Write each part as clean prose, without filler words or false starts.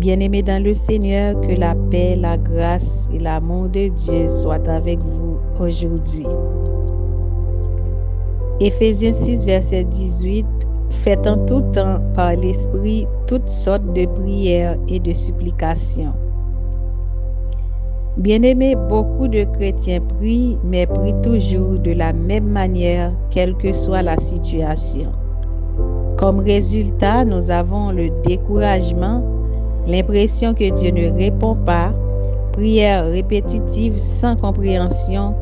Bien-aimés dans le Seigneur, que la paix, la grâce et l'amour de Dieu soient avec vous aujourd'hui. Éphésiens 6, verset 18. Faites en tout temps par l'Esprit toutes sortes de prières et de supplications. Bien-aimés, beaucoup de chrétiens prient, mais prient toujours de la même manière, quelle que soit la situation. Comme résultat, nous avons le découragement, l'impression que Dieu ne répond pas, prières répétitives sans compréhension.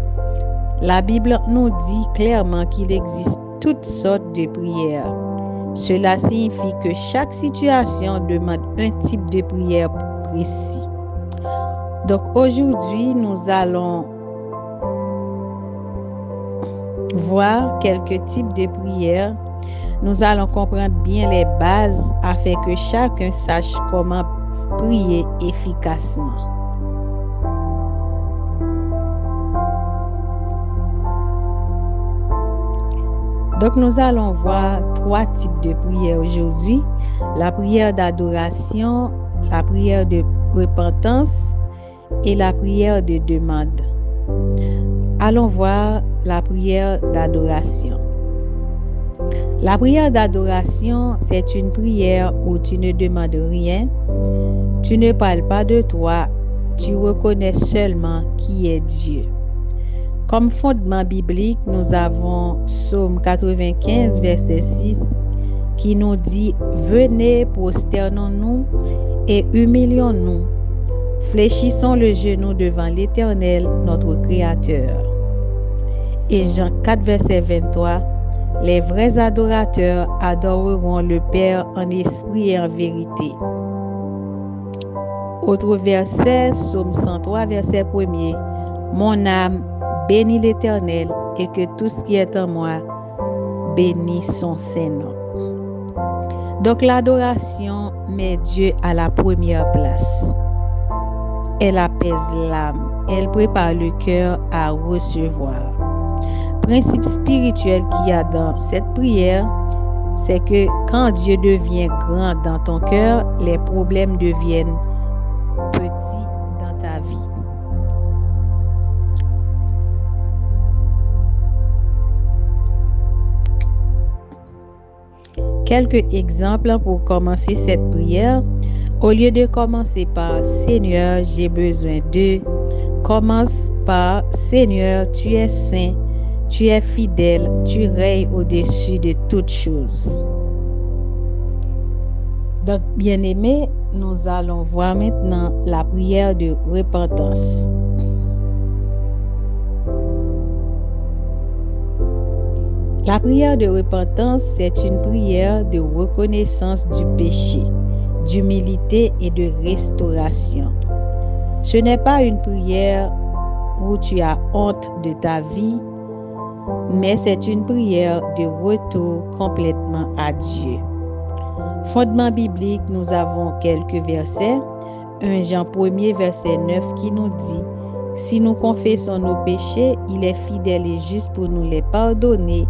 La Bible nous dit clairement qu'il existe toutes sortes de prières. Cela signifie que chaque situation demande un type de prière précis. Donc aujourd'hui, nous allons voir quelques types de prières. Nous allons comprendre bien les bases afin que chacun sache comment prier efficacement. Donc nous allons voir 3 types de prières aujourd'hui. La prière d'adoration, la prière de repentance et la prière de demande. Allons voir la prière d'adoration. La prière d'adoration, c'est une prière où tu ne demandes rien, tu ne parles pas de toi, tu reconnais seulement qui est Dieu. Comme fondement biblique, nous avons Psaume 95, verset 6, qui nous dit « Venez, prosternons-nous et humilions-nous. Fléchissons le genou devant l'Éternel, notre Créateur. » Et Jean 4, verset 23, « Les vrais adorateurs adoreront le Père en esprit et en vérité. » Autre verset, Psaume 103, verset 1er, « Mon âme bénit l'Éternel et que tout ce qui est en moi bénit son Saint-Nom. » Donc l'adoration met Dieu à la première place. Elle apaise l'âme, elle prépare le cœur à recevoir. Principe spirituel qu'il y a dans cette prière, c'est que quand Dieu devient grand dans ton cœur, les problèmes deviennent petits dans ta vie. Quelques exemples pour commencer cette prière. Au lieu de commencer par « Seigneur, j'ai besoin de », commence par « Seigneur, tu es saint, tu es fidèle, tu règnes au-dessus de toutes choses. » Donc, bien-aimés, nous allons voir maintenant la prière de repentance. La prière de repentance, c'est une prière de reconnaissance du péché, d'humilité et de restauration. Ce n'est pas une prière où tu as honte de ta vie, mais c'est une prière de retour complètement à Dieu. Fondement biblique, nous avons quelques versets. 1 Jean 1er, verset 9 qui nous dit « Si nous confessons nos péchés, il est fidèle et juste pour nous les pardonner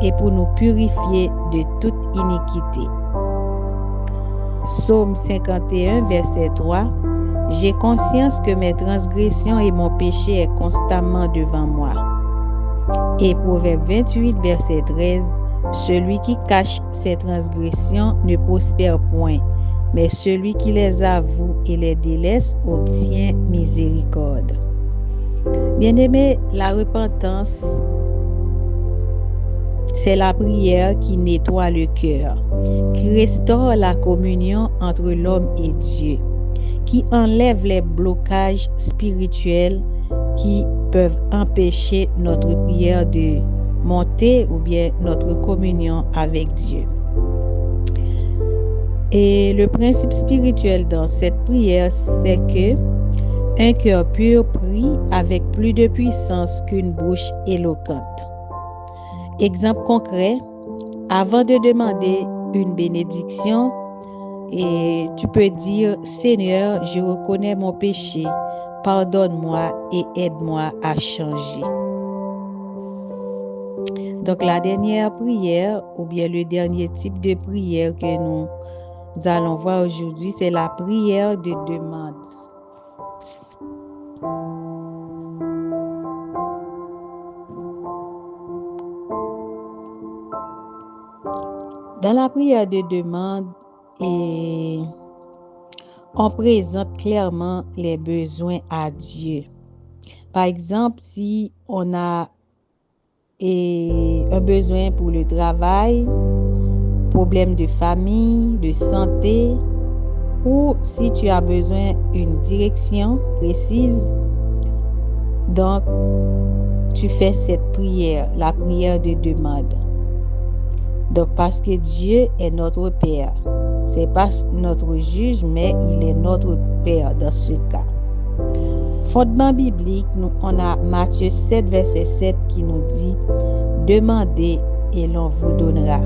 et pour nous purifier de toute iniquité. » Psaume 51, verset 3 « J'ai conscience que mes transgressions et mon péché est constamment devant moi. » Et Proverbe 28, verset 13 « Celui qui cache ses transgressions ne prospère point, mais celui qui les avoue et les délaisse obtient miséricorde. » Bien-aimés, la repentance, c'est la prière qui nettoie le cœur, qui restaure la communion entre l'homme et Dieu, qui enlève les blocages spirituels qui peuvent empêcher notre prière de monter ou bien notre communion avec Dieu. Et le principe spirituel dans cette prière, c'est que un cœur pur prie avec plus de puissance qu'une bouche éloquente. Exemple concret, avant de demander une bénédiction, et tu peux dire « Seigneur, je reconnais mon péché, pardonne-moi et aide-moi à changer. » Donc la dernière prière ou bien le dernier type de prière que nous nous allons voir aujourd'hui, c'est la prière de demande. Dans la prière de demande, on présente clairement les besoins à Dieu. Par exemple, si on a un besoin pour le travail, problème de famille, de santé, ou si tu as besoin d'une direction précise, donc tu fais cette prière, la prière de demande. Donc parce que Dieu est notre Père, c'est pas notre juge, mais il est notre Père dans ce cas. Fondement biblique, on a Matthieu 7, verset 7 qui nous dit « Demandez et l'on vous donnera.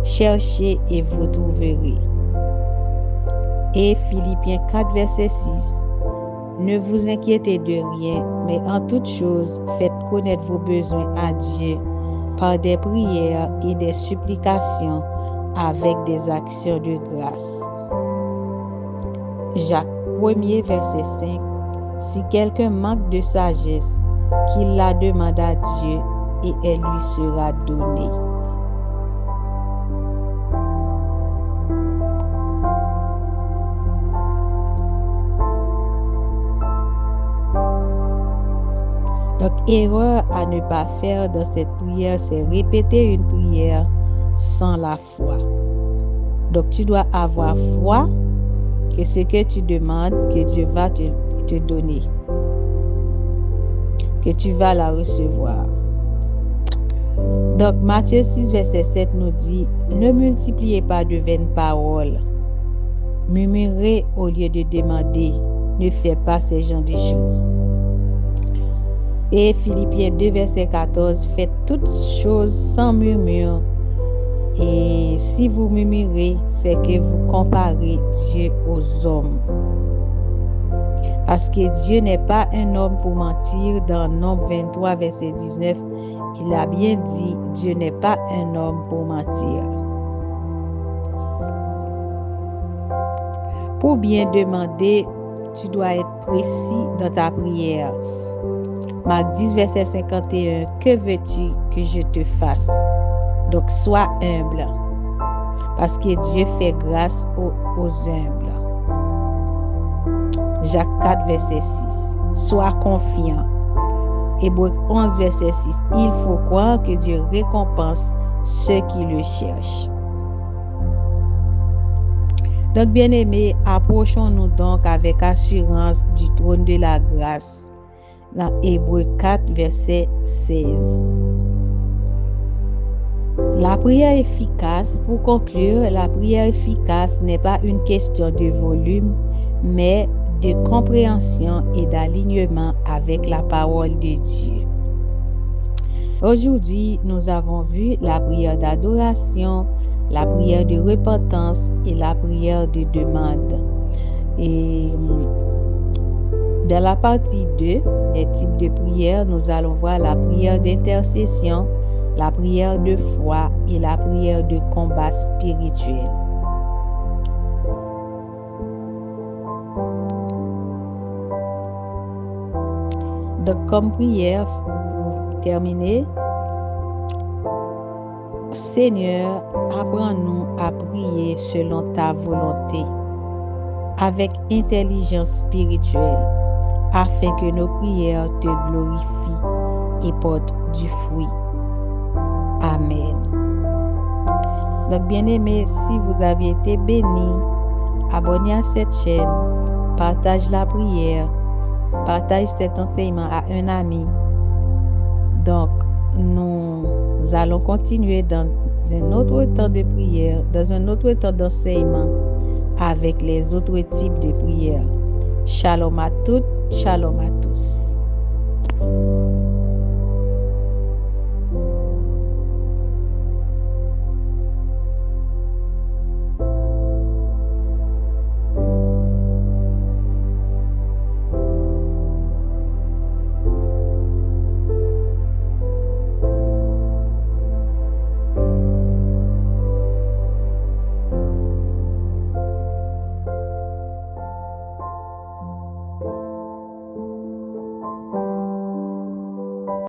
Cherchez et vous trouverez. » Et Philippiens 4, verset 6 « Ne vous inquiétez de rien, mais en toute chose, faites connaître vos besoins à Dieu par des prières et des supplications avec des actions de grâce. » Jacques 1er, verset 5 « Si quelqu'un manque de sagesse, qu'il la demande à Dieu et elle lui sera donnée. » Donc, erreur à ne pas faire dans cette prière, c'est répéter une prière sans la foi. Donc, tu dois avoir foi que ce que tu demandes, que Dieu va te donner, que tu vas la recevoir. Donc, Matthieu 6, verset 7 nous dit « Ne multipliez pas de vaines paroles, murmurez au lieu de demander, ne faites pas ces genres de choses. » Et Philippiens 2, verset 14, « Faites toutes choses sans murmure, et si vous murmurez, c'est que vous comparez Dieu aux hommes. » Parce que Dieu n'est pas un homme pour mentir. Dans Nombre 23, verset 19, il a bien dit, Dieu n'est pas un homme pour mentir. Pour bien demander, tu dois être précis dans ta prière. Marc 10, verset 51, « Que veux-tu que je te fasse? » Donc, sois humble, parce que Dieu fait grâce aux humbles. Jacques 4, verset 6, « Sois confiant. » Hébreux 11, verset 6, « Il faut croire que Dieu récompense ceux qui le cherchent. » Donc, bien-aimés, approchons-nous donc avec assurance du trône de la grâce. Dans Hébreux 4, verset 16. La prière efficace, pour conclure, la prière efficace n'est pas une question de volume, mais de compréhension et d'alignement avec la parole de Dieu. Aujourd'hui, nous avons vu la prière d'adoration, la prière de repentance et la prière de demande. Et dans la partie 2 des types de prières, nous allons voir la prière d'intercession, la prière de foi et la prière de combat spirituel. Donc, comme prière, pour terminer, Seigneur, apprends-nous à prier selon ta volonté, avec intelligence spirituelle, afin que nos prières te glorifient et portent du fruit. Amen. Donc, bien-aimés, si vous avez été bénis, abonnez à cette chaîne, partage la prière, partage cet enseignement à un ami. Donc, nous allons continuer dans un autre temps de prière, dans un autre temps d'enseignement avec les autres types de prières. Shalom à toutes, shalom à tous.